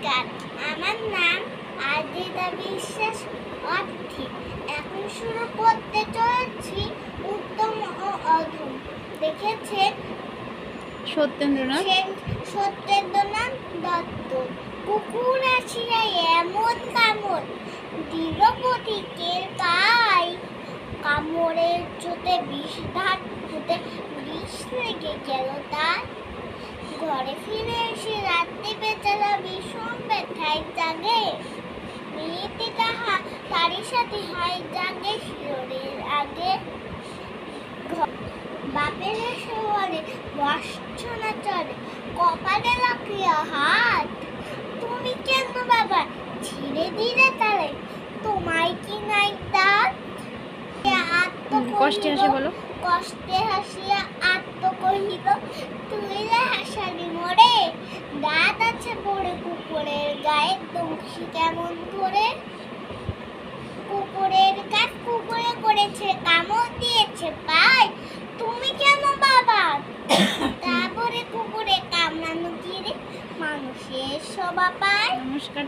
নমস্কার, আমার নাম আদিতা বিশ্বাস অর্থী। এখন শুরু করতে চলেছি উত্তম ও অধম। দেখেছেন সত্যেন্দ্রনাথ দত্ত। কুকুর আসিয়া এমন কামড় দিল প্রতীকের গায়ে, কামড়ের চোটে বিষধার ফুটে বিষ লেগে গেল তার। ঘরে ফিরে এসে রাত্রি বেচারা ভীষণ ব্যথায় জাগে, মেয়েটি তারই সাথে হয় জাগে শিয়রের আগে। বাপের এসে বলে বর্ষনা চলে, কপালে রাখিয়া হাত, তুমি কেন বাবা ছিঁড়ে দিলে তারে, তোমায় কি নাই দাঁত? কষ্টে হাসিয়া আত্ম কহিল, তুই রে হাসালি মোরে, দাঁত আছে পড়ে কুকুরের গায়ে, দংশি কেমন ধরে। কুকুরের কাজ কুকুরে করেছে, কামড় দিয়েছে পায়, তুমি কেন বাবা? তারপরে কুকুরে কামড়ানো কি রে মানুষের শোভা পায়। নমস্কার।